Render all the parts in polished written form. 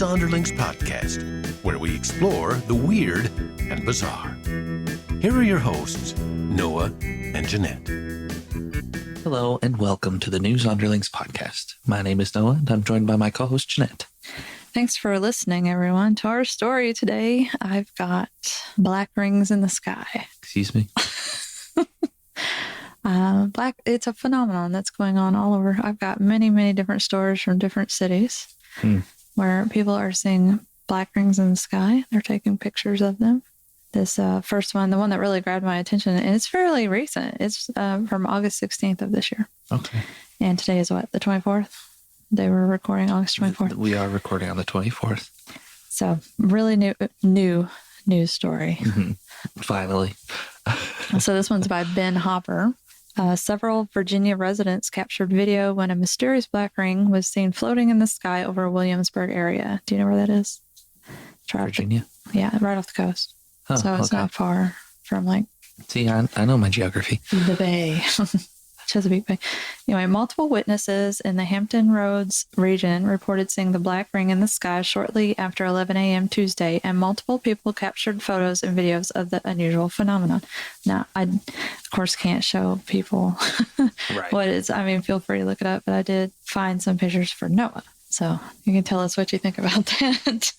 Zonderlings podcast, where we explore the weird and bizarre. Here are your hosts, Noah and Jeanette. Hello and welcome to the New Zonderlings podcast. My name is Noah and I'm joined by my co-host Jeanette. Thanks for listening, everyone, to our story today. I've got black rings in the sky. Excuse me? It's a phenomenon that's going on all over. I've got many different stories from different cities where people are seeing black rings in the sky. They're taking pictures of them. This first one, the one that really grabbed my attention, and it's fairly recent. It's from August 16th of this year. Okay. And today is what, the 24th? They were recording August 24th. We are recording on the 24th. So really new news story. Mm-hmm. Finally. So this one's by Ben Hopper. Several Virginia residents captured video when a mysterious black ring was seen floating in the sky over Williamsburg area. Do you know where that is? Virginia? Yeah, right off the coast. Oh, so it's not far from See, I know my geography. The bay. Chesapeake Bay. Anyway, multiple witnesses in the Hampton Roads region reported seeing the black ring in the sky shortly after 11 a.m. Tuesday, and multiple people captured photos and videos of the unusual phenomenon. Now, I, of course, can't show people what it is. I mean, feel free to look it up, but I did find some pictures for Noah. So you can tell us what you think about that.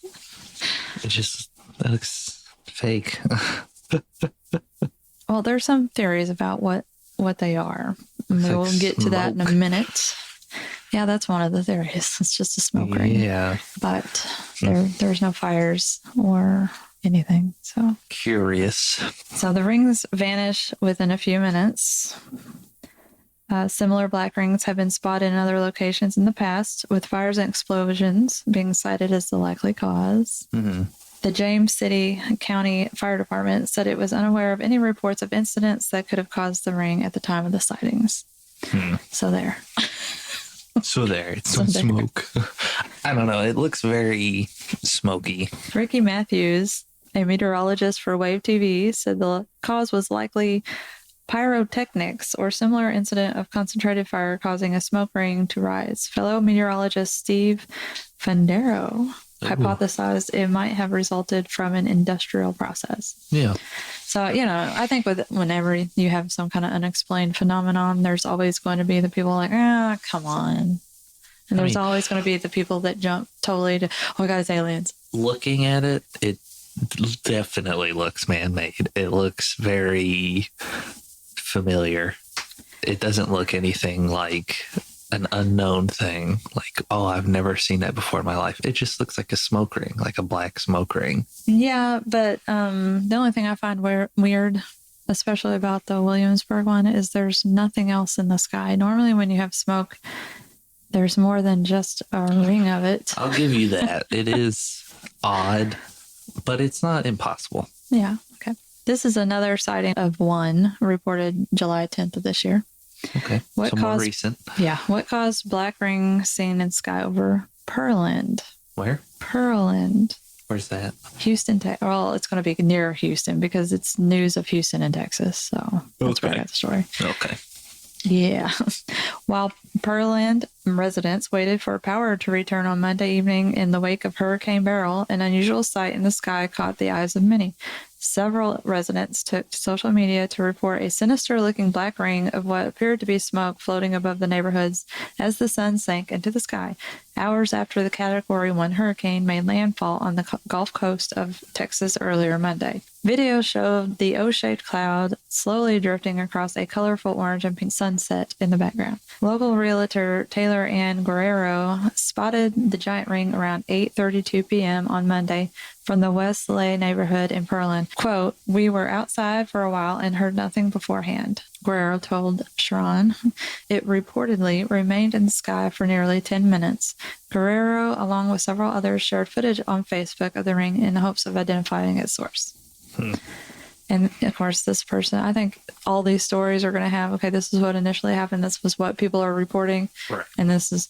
That looks fake. Well, there's some theories about what they are. We'll get to that in a minute. Yeah, that's one of the theories. It's just a smoke ring. Yeah. But there's no fires or anything. So curious. So the rings vanish within a few minutes. Similar black rings have been spotted in other locations in the past, with fires and explosions being cited as the likely cause. Mm-hmm. The James City County Fire Department said it was unaware of any reports of incidents that could have caused the ring at the time of the sightings. So there. It's some smoke. I don't know. It looks very smoky. Ricky Matthews, a meteorologist for Wave TV, said the cause was likely pyrotechnics or similar incident of concentrated fire causing a smoke ring to rise. Fellow meteorologist Steve Fandero hypothesized it might have resulted from an industrial process. Yeah. So, I think whenever you have some kind of unexplained phenomenon, there's always going to be the people like, come on. And there's always going to be the people that jump totally to, oh my God, it's aliens. Looking at it, it definitely looks man-made. It looks very familiar. It doesn't look anything like an unknown thing, like, oh, I've never seen that before in my life. It just looks like a smoke ring, like a black smoke ring. Yeah, but the only thing I find weird, especially about the Williamsburg one, is there's nothing else in the sky. Normally when you have smoke, there's more than just a ring of it. I'll give you that. It is odd, but it's not impossible. Yeah, okay. This is another sighting of one reported July 10th of this year. Okay, more recent. Yeah. What caused black ring seen in sky over Pearland? Where? Pearland. Where's that? Houston, well, it's going to be near Houston because it's news of Houston in Texas. So that's where I got the story. Okay. Yeah. While Pearland residents waited for power to return on Monday evening in the wake of Hurricane Beryl, an unusual sight in the sky caught the eyes of many. Several residents took to social media to report a sinister-looking black ring of what appeared to be smoke floating above the neighborhoods as the sun sank into the sky, hours after the Category 1 hurricane made landfall on the Gulf Coast of Texas earlier Monday. Video showed the O-shaped cloud slowly drifting across a colorful orange and pink sunset in the background. Local realtor Taylor Ann Guerrero spotted the giant ring around 8:32 p.m. on Monday from the Westlake neighborhood in Pearland. Quote, "We were outside for a while and heard nothing beforehand," Guerrero told Sharon. It reportedly remained in the sky for nearly 10 minutes. Guerrero, along with several others, shared footage on Facebook of the ring in the hopes of identifying its source. And of course, this person, I think all these stories are going to have, okay, this is what initially happened. This was what people are reporting. Right. And this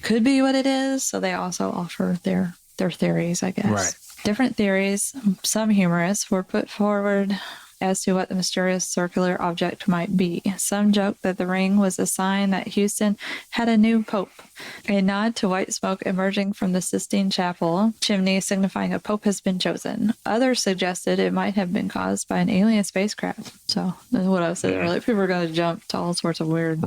could be what it is. So they also offer their theories, I guess. Right. Different theories, some humorous, were put forward as to what the mysterious circular object might be. Some joked that the ring was a sign that Houston had a new pope, a nod to white smoke emerging from the Sistine Chapel chimney signifying a pope has been chosen. Others suggested it might have been caused by an alien spacecraft. So that's what I said earlier. People are going to jump to all sorts of weird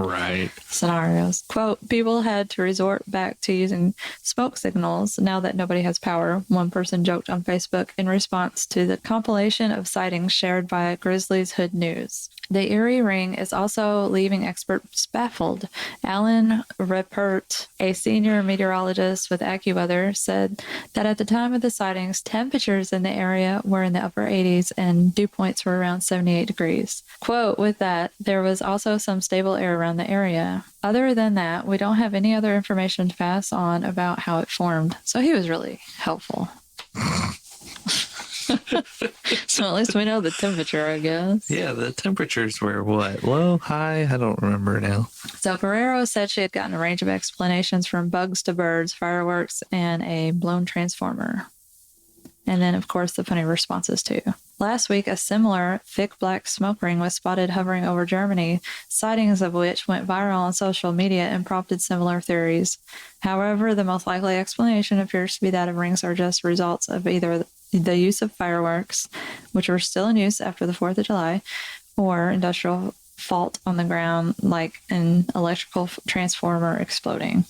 scenarios. Quote, people had to resort back to using smoke signals now that nobody has power, one person joked on Facebook in response to the compilation of sightings shared by Grizzly's Hood News. The eerie ring is also leaving experts baffled. Alan Rippert, a senior meteorologist with AccuWeather, said that at the time of the sightings, temperatures in the area were in the upper 80s and dew points were around 78 degrees. Quote, with that, there was also some stable air around the area. Other than that, we don't have any other information to pass on about how it formed. So he was really helpful. So at least we know the temperature, I guess. Yeah, the temperatures were what? Low, high? I don't remember now. So Guerrero said she had gotten a range of explanations from bugs to birds, fireworks, and a blown transformer. And then, of course, the funny responses, too. Last week, a similar thick black smoke ring was spotted hovering over Germany, sightings of which went viral on social media and prompted similar theories. However, the most likely explanation appears to be that of rings are just results of either the use of fireworks, which were still in use after the 4th of July, or industrial fault on the ground, like an electrical transformer exploding.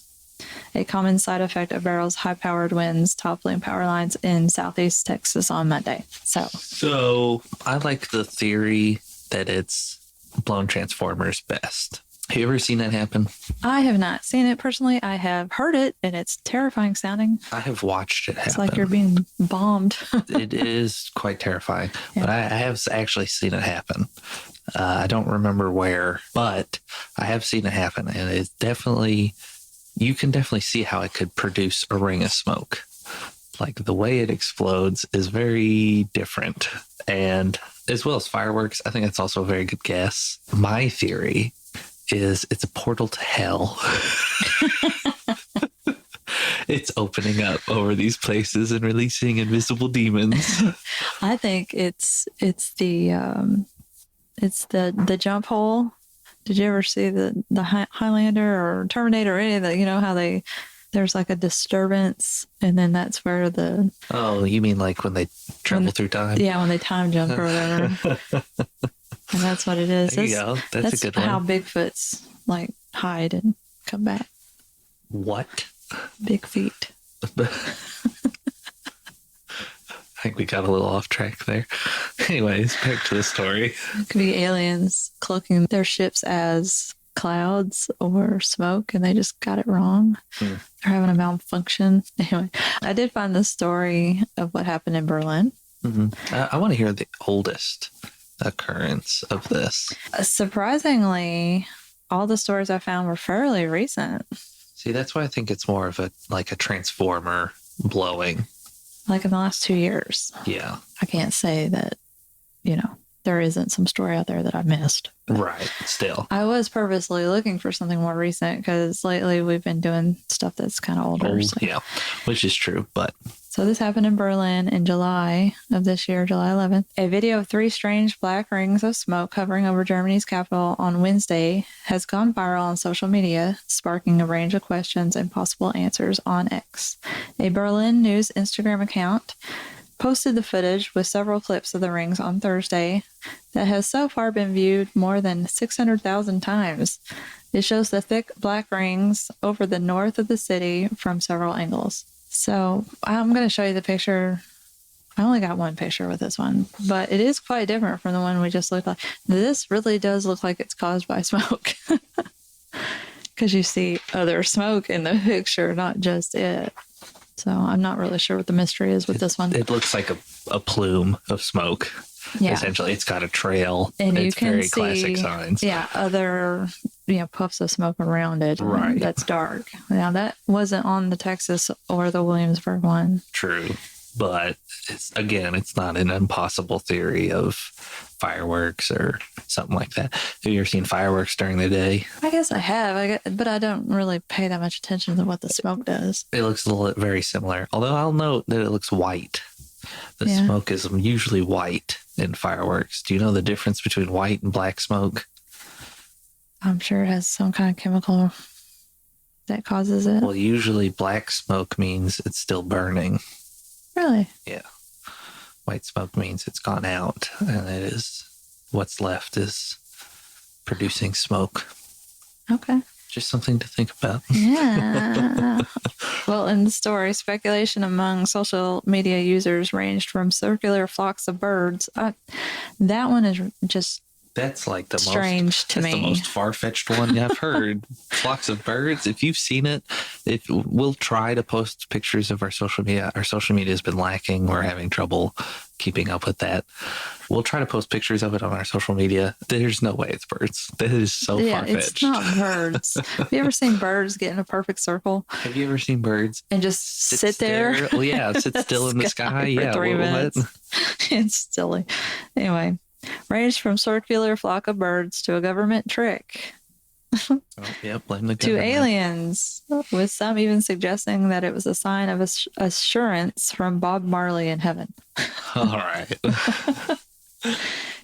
A common side effect of Beryl's high-powered winds toppling power lines in southeast Texas on Monday. So I like the theory that it's blown transformers best. Have you ever seen that happen? I have not seen it personally. I have heard it, and it's terrifying sounding. I have watched it happen. It's like you're being bombed. It is quite terrifying, Yeah. but I have actually seen it happen. I don't remember where, but I have seen it happen, and it's definitely, you can definitely see how it could produce a ring of smoke. Like the way it explodes is very different, and as well as fireworks, I think that's also a very good guess. My theory is it's a portal to hell. It's opening up over these places and releasing invisible demons. I think it's the jump hole. Did you ever see the Highlander or Terminator or any of that? You know how there's like a disturbance, and then that's where the... Oh, you mean like when they travel through time? Yeah, when they time jump or whatever. And that's what it is. There you go. That's a good one. How Bigfoots like hide and come back. What? Big feet. I think we got a little off track there. Anyways, back to the story. It could be aliens cloaking their ships as clouds or smoke, and they just got it wrong. They're having a malfunction. Anyway, I did find the story of what happened in Berlin. Mm-hmm. I want to hear the oldest occurrence of this. Surprisingly, all the stories I found were fairly recent. See, that's why I think it's more of a transformer blowing. Like in the last 2 years. Yeah. I can't say that, there isn't some story out there that I missed. Right. Still. I was purposely looking for something more recent because lately we've been doing stuff that's kind of older. So. Yeah, which is true. But So this happened in Berlin in July of this year, July 11th. A video of 3 strange black rings of smoke hovering over Germany's capital on Wednesday has gone viral on social media, sparking a range of questions and possible answers on X. A Berlin news Instagram account posted the footage with several clips of the rings on Thursday that has so far been viewed more than 600,000 times. It shows the thick black rings over the north of the city from several angles. So I'm going to show you the picture. I only got one picture with this one, but it is quite different from the one we just looked at. This really does look like it's caused by smoke because you see other smoke in the picture, not just it. So I'm not really sure what the mystery is with this one. It looks like a plume of smoke. Yeah. Essentially, it's got a trail. And it's you can very see, classic signs. Yeah, other puffs of smoke around it. Right. That's dark. Now, that wasn't on the Texas or the Williamsburg one. True. But it's not an impossible theory of fireworks or something like that. Have you ever seen fireworks during the day? I guess I have, but I don't really pay that much attention to what the smoke does. It looks very similar. Although I'll note that it looks white. The Yeah. smoke is usually white in fireworks. Do you know the difference between white and black smoke? I'm sure it has some kind of chemical that causes it. Well, usually black smoke means it's still burning. Really? Yeah. White smoke means it's gone out, and it is what's left is producing smoke. Okay. Just something to think about. Yeah. Well, in the story, speculation among social media users ranged from circular flocks of birds. That one is just That's like the strange to the me. most far-fetched one I've heard. Flocks of birds. If you've seen it, we'll try to post pictures of our social media. Our social media has been lacking. We're having trouble keeping up with that. We'll try to post pictures of it on our social media. There's no way it's birds. That is so far-fetched. It's not birds. Have you ever seen birds get in a perfect circle Have you ever seen birds and just sit there? Well, yeah, sit still in the sky. for Yeah, 3 minutes. It's silly. Anyway, ranged from circular flock of birds to a government trick Oh, yeah, blame the to government. aliens, with some even suggesting that it was a sign of assurance from Bob Marley in heaven. All right.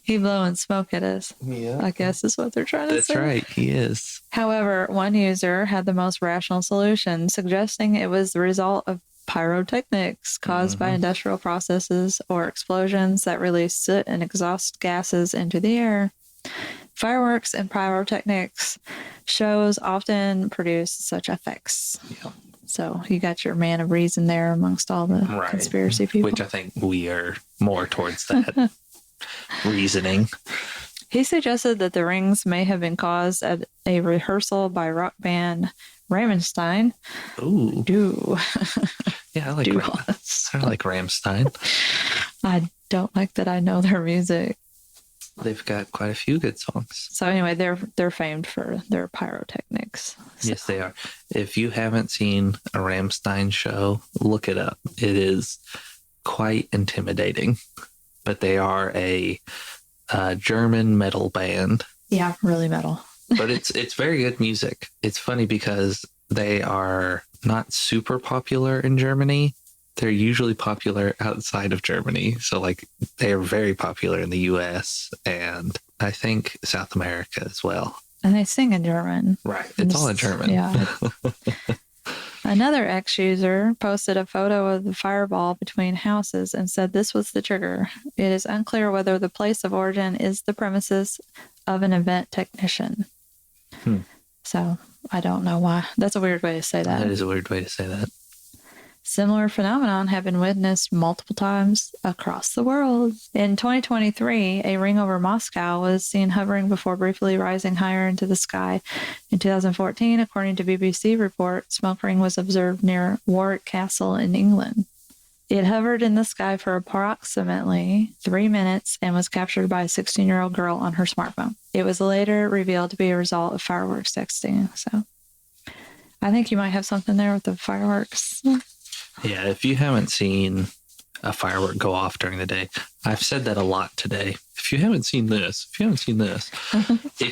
He blowing smoke at us, Yeah. I guess is what they're trying to That's say. right. He is. However, one user had the most rational solution, suggesting it was the result of pyrotechnics caused by industrial processes or explosions that release soot and exhaust gases into the air. Fireworks and pyrotechnics shows often produce such effects. Yeah. So you got your man of reason there amongst all the Right. conspiracy people. Which I think we are more towards that reasoning. He suggested that the rings may have been caused at a rehearsal by rock band Rammstein. Ooh. Do Yeah, I like do I like Rammstein. I don't like that I know their music. They've got quite a few good songs. So anyway, they're famed for their pyrotechnics. So, Yes, they are. If you haven't seen a Rammstein show, look it up. It is quite intimidating. But they are a German metal band. yeah, really metal. But it's very good music. It's funny because they are not super popular in Germany. They're usually popular outside of Germany. So like they are very popular in the US and I think South America as well. And they sing in German. Right. It's all in German. Yeah. Another ex-user posted a photo of the fireball between houses and said this was the trigger. It is unclear whether the place of origin is the premises of an event technician. So I don't know why. That's a weird way to say that. That is a weird way to say that. Similar phenomenon have been witnessed multiple times across the world. In 2023, a ring over Moscow was seen hovering before briefly rising higher into the sky. In 2014, according to BBC report, smoke ring was observed near Warwick Castle in England. It hovered in the sky for approximately 3 minutes and was captured by a 16-year-old girl on her smartphone. It was later revealed to be a result of fireworks texting. So I think you might have something there with the fireworks. Yeah, if you haven't seen a firework go off during the day, I've said that a lot today. If you haven't seen this, if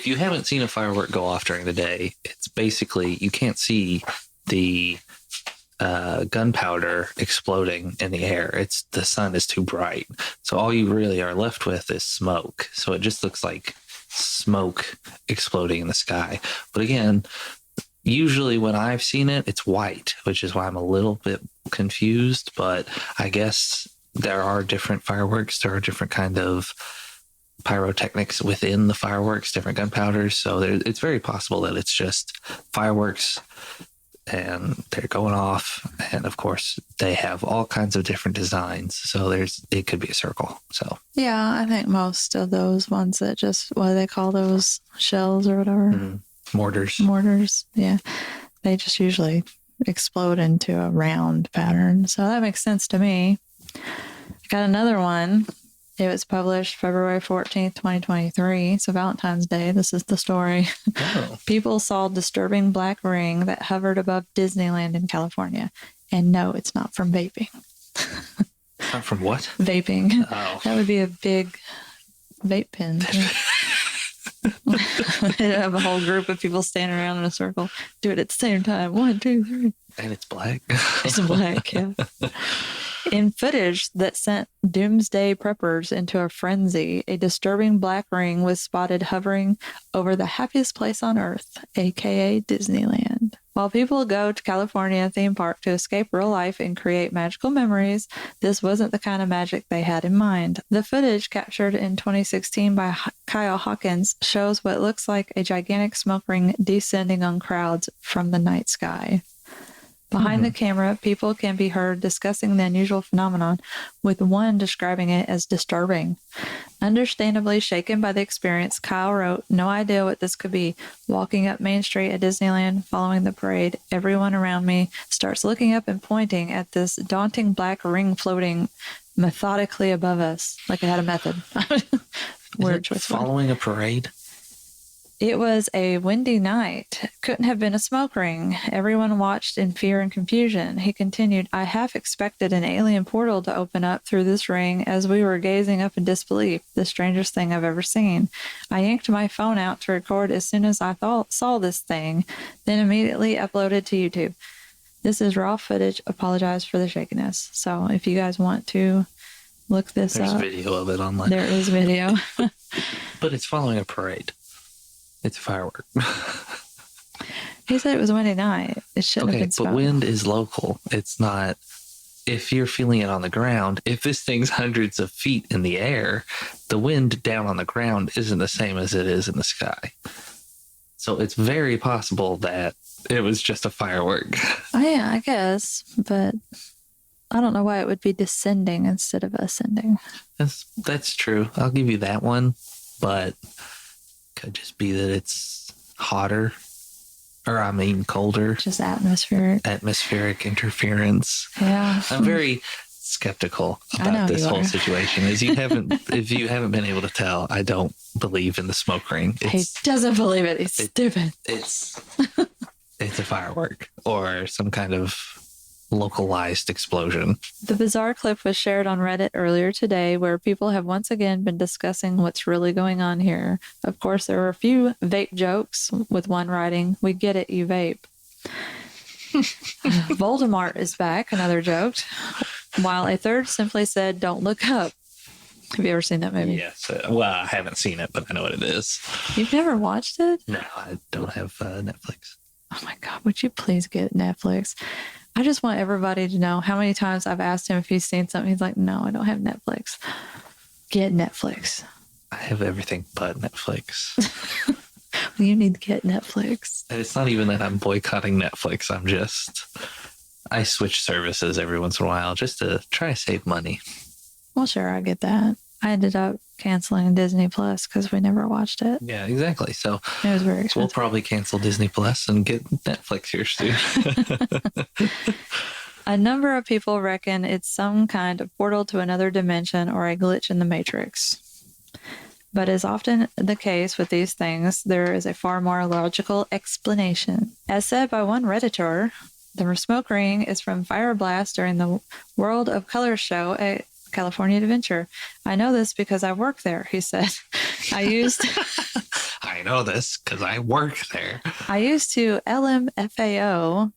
you haven't seen a firework go off during the day, it's basically you can't see the gunpowder exploding in the air. It's the sun is too bright. So all you really are left with is smoke. So it just looks like smoke exploding in the sky. But again, usually when I've seen it, it's white, which is why I'm a little bit confused. But I guess there are different fireworks. There are different kind of pyrotechnics within the fireworks, different gunpowders. So it's very possible that it's just fireworks and they're going off. And of course, they have all kinds of different designs. So it could be a circle. So Yeah, I think most of those ones that just, what do they call those, shells or whatever? Mortars. Yeah. They just usually explode into a round pattern. So that makes sense to me. Got another one. It was published February 14th, 2023. So Valentine's Day. This is the story. Oh. People saw a disturbing black ring that hovered above Disneyland in California. And no, it's not from vaping. Not from what? Vaping. Oh. That would be a big vape pen. They'd have a whole group of people standing around in a circle. Do it at the same time. 1, 2, 3. And it's black. It's black, yeah. In footage that sent doomsday preppers into a frenzy, a disturbing black ring was spotted hovering over the happiest place on earth, aka Disneyland. While people go to California theme park to escape real life and create magical memories, this wasn't the kind of magic they had in mind. The footage captured in 2016 by Kyle Hawkins shows what looks like a gigantic smoke ring descending on crowds from the night sky. Behind the camera, people can be heard discussing the unusual phenomenon, with one describing it as disturbing. Understandably shaken by the experience, Kyle wrote, "No idea what this could be. Walking up Main Street at Disneyland, following the parade, everyone around me starts looking up and pointing at this daunting black ring floating methodically above us, like it had a method." Weird choice. Following a parade? It was a windy night. Couldn't have been a smoke ring. Everyone watched in fear and confusion. He continued, "I half expected an alien portal to open up through this ring as we were gazing up in disbelief. The strangest thing I've ever seen. I yanked my phone out to record as soon as I saw this thing, then immediately uploaded to YouTube. This is raw footage. Apologize for the shakiness." So if you guys want to look this There's up. There's video of it online. There is video. But it's following a parade. It's a firework. He said it was a windy night. It shouldn't have been Okay, but wind is local. It's not, if you're feeling it on the ground, if this thing's hundreds of feet in the air, the wind down on the ground isn't the same as it is in the sky. So it's very possible that it was just a firework. Oh, yeah, I guess. But I don't know why it would be descending instead of ascending. That's true. I'll give you that one. But could just be that it's hotter, or I mean colder. Just atmospheric. Atmospheric interference. Yeah. I'm very skeptical about this whole situation. If you haven't been able to tell, I don't believe in the smoke ring. He doesn't believe it. He's stupid. It's a firework or some kind of localized explosion. The bizarre clip was shared on Reddit earlier today, where people have once again been discussing what's really going on here. Of course, there were a few vape jokes, with one writing, "We get it, you vape." Voldemort is back, another joked, while a third simply said, "Don't look up." Have you ever seen that movie? Yes. Well, I haven't seen it, but I know what it is. You've never watched it? No, I don't have Netflix. Oh my God, would you please get Netflix? I just want everybody to know how many times I've asked him if he's seen something. He's like, "No, I don't have Netflix." Get Netflix. I have everything but Netflix. You need to get Netflix. And it's not even that I'm boycotting Netflix. I switch services every once in a while just to try to save money. Well, sure, I get that. I ended up canceling Disney Plus because we never watched it. Yeah, exactly. So it was very expensive. We'll probably cancel Disney Plus and get Netflix here soon. A number of people reckon it's some kind of portal to another dimension or a glitch in the Matrix. But as often the case with these things, there is a far more logical explanation. As said by one Redditor, the smoke ring is from Fire Blast during the World of Color show at California Adventure. "I know this because I work there," he said. I know this because I work there. "I used to LMFAO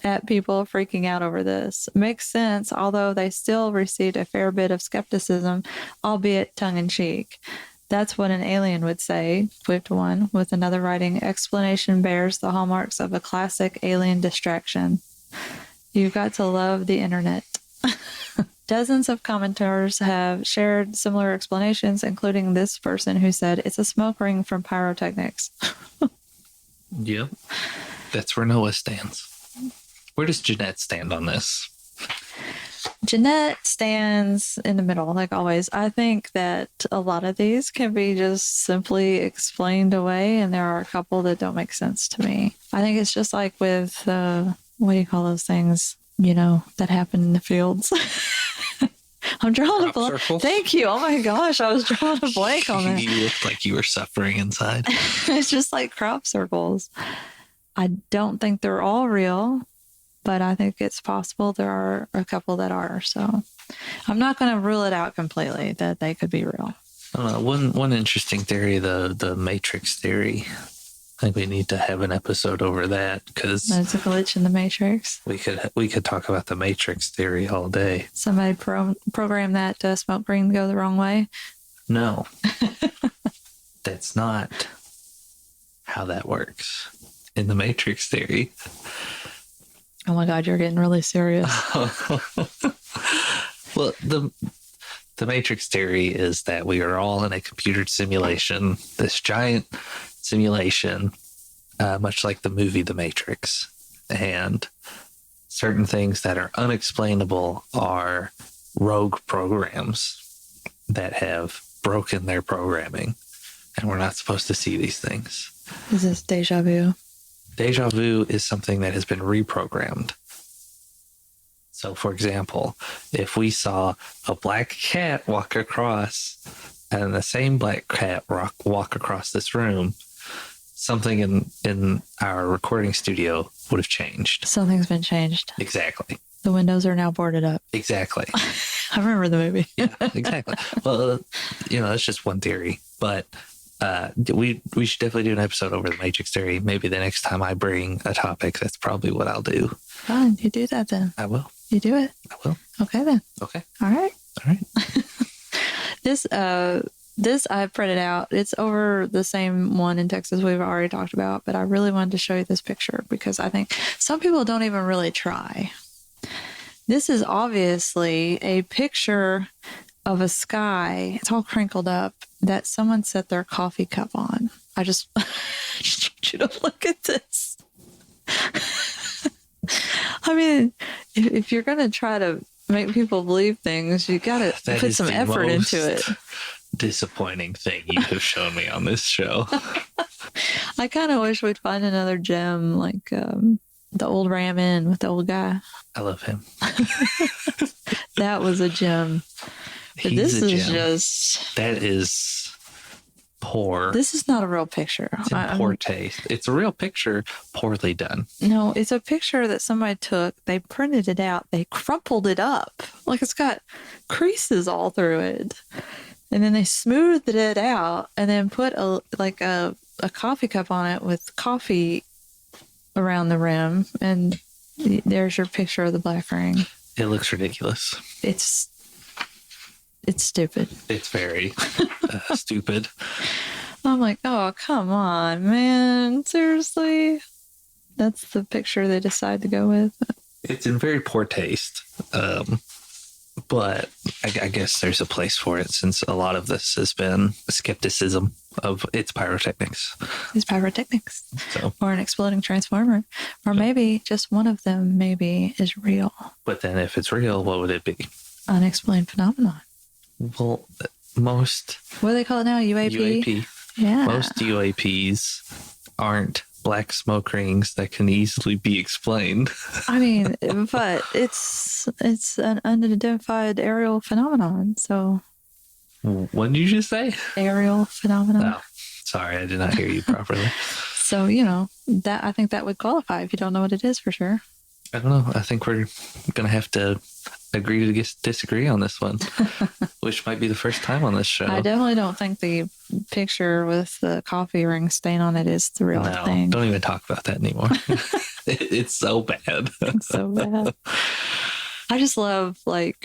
at people freaking out over this. Makes sense, although they still received a fair bit of skepticism, albeit tongue-in-cheek. That's what an alien would say," quipped one, with another writing, "Explanation bears the hallmarks of a classic alien distraction. You've got to love the internet." Dozens of commenters have shared similar explanations, including this person who said it's a smoke ring from pyrotechnics. Yep. That's where Noah stands. Where does Jeanette stand on this? Jeanette stands in the middle, like always. I think that a lot of these can be just simply explained away, and there are a couple that don't make sense to me. I think it's just like with, what do you call those things, that happen in the fields? I'm drawing a blank. Thank you. Oh my gosh, I was drawing a blank on that. You looked like you were suffering inside. It's just like crop circles. I don't think they're all real, but I think it's possible there are a couple that are. So I'm not going to rule it out completely that they could be real. One interesting theory, the Matrix theory. I think we need to have an episode over that because That's a glitch in the Matrix. we could talk about the Matrix theory all day. Somebody programmed that smoke ring to go the wrong way. No, that's not how that works in the Matrix theory. Oh my God, you're getting really serious. Well, the Matrix theory is that we are all in a computer simulation, this giant simulation, much like the movie The Matrix. And certain things that are unexplainable are rogue programs that have broken their programming. And we're not supposed to see these things. Is this deja vu? Deja vu is something that has been reprogrammed. So, for example, if we saw a black cat walk across and the same black cat walk across this room, something in our recording studio would have changed. Something's been changed. Exactly. The windows are now boarded up. Exactly. I remember the movie. Yeah, exactly. Well, that's just one theory. But we should definitely do an episode over the Matrix theory. Maybe the next time I bring a topic, that's probably what I'll do. Fine, you do that then. I will. You do it. I will. Okay then. Okay. All right. All right. This I printed out. It's over the same one in Texas we've already talked about, but I really wanted to show you this picture because I think some people don't even really try. This is obviously a picture of a sky. It's all crinkled up that someone set their coffee cup on. I just need you to look at this. I mean, if you're going to try to make people believe things, you got to put some effort into it. Disappointing thing you have shown me on this show. I kind of wish we'd find another gem like the old Ram Inn with the old guy. I love him. That was a gem. But He's this a is gem. just... That is poor. This is not a real picture. It's in poor taste. It's a real picture, poorly done. No, it's a picture that somebody took. They printed it out. They crumpled it up. Like it's got creases all through it. And then they smoothed it out and then put a coffee cup on it with coffee around the rim. And there's your picture of the black ring. It looks ridiculous. It's stupid. It's very stupid. I'm like, oh, come on, man. Seriously? That's the picture they decide to go with. It's in very poor taste. But I guess there's a place for it since a lot of this has been skepticism of its pyrotechnics. It's pyrotechnics. So, Or an exploding transformer. Or maybe just one of them maybe is real. but then if it's real, what would it be? Unexplained phenomenon. Well, most What do they call it now? UAP? UAP, Yeah. most UAPs aren't black smoke rings that can easily be explained. I mean, but it's an unidentified aerial phenomenon. So What did you just say? aerial phenomenon. Oh, sorry, I did not hear you properly. So, that I think that would qualify if you don't know what it is for sure. I don't know. I think we're going to have to agree to disagree on this one, which might be the first time on this show. I definitely don't think the picture with the coffee ring stain on it is the real thing. Don't even talk about that anymore. It's so bad. It's so bad. I just love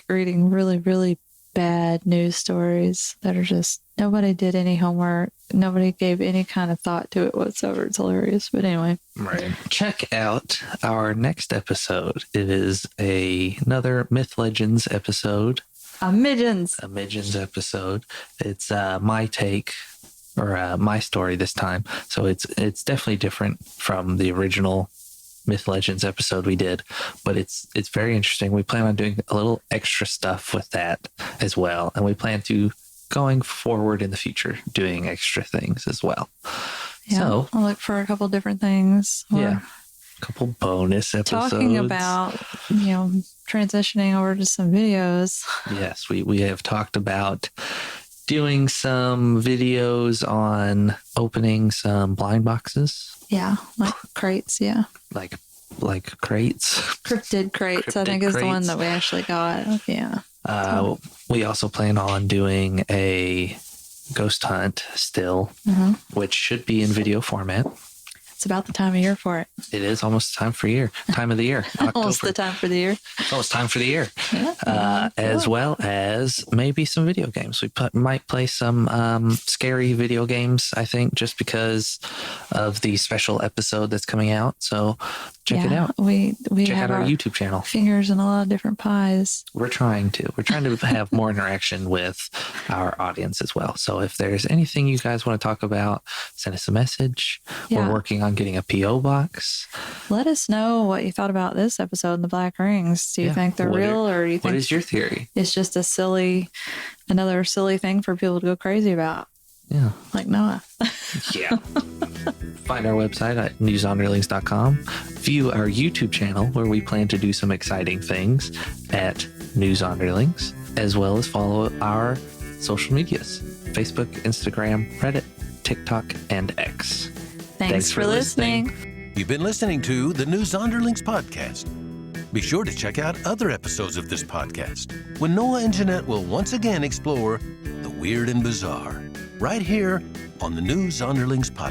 reading really, really bad news stories that are just nobody did any homework. Nobody gave any kind of thought to it whatsoever. It's hilarious. But anyway. Right. Check out our next episode. It is another Myth Legends episode. A Midgens episode. It's my take or my story this time. So it's definitely different from the original Myth Legends episode we did, but it's very interesting. We plan on doing a little extra stuff with that as well, and we plan to going forward in the future doing extra things as well. Yeah, so I'll look for a couple different things. Yeah, a couple bonus episodes talking about transitioning over to some videos. Yes, we have talked about doing some videos on opening some blind boxes. Yeah, like crates. Yeah, like crates. Cryptid crates. I think is the one that we actually got. Yeah. We also plan on doing a ghost hunt still, which should be in video format. It's about the time of year for it. It is almost time of the year. Almost the time for the year. It's almost time for the year. Yeah, As well as maybe some video games. We might play some scary video games, I think, just because of the special episode that's coming out. So check it out. We Check have out our YouTube channel. Fingers in a lot of different pies. We're trying to have more interaction with our audience as well. So if there's anything you guys want to talk about, send us a message. Yeah. We're working on getting a P.O. box. Let us know what you thought about this episode and the black rings. Do you think they're real, or do you think what is your theory? It's just another silly thing for people to go crazy about? Yeah. Like Noah. Yeah. Find our website at newsonreelings.com. View our YouTube channel where we plan to do some exciting things at News on Reelings, as well as follow our social medias: Facebook, Instagram, Reddit, TikTok, and X. Thanks for listening. You've been listening to the News Onderlings podcast. Be sure to check out other episodes of this podcast when Noah and Jeanette will once again explore the weird and bizarre right here on the News Onderlings podcast.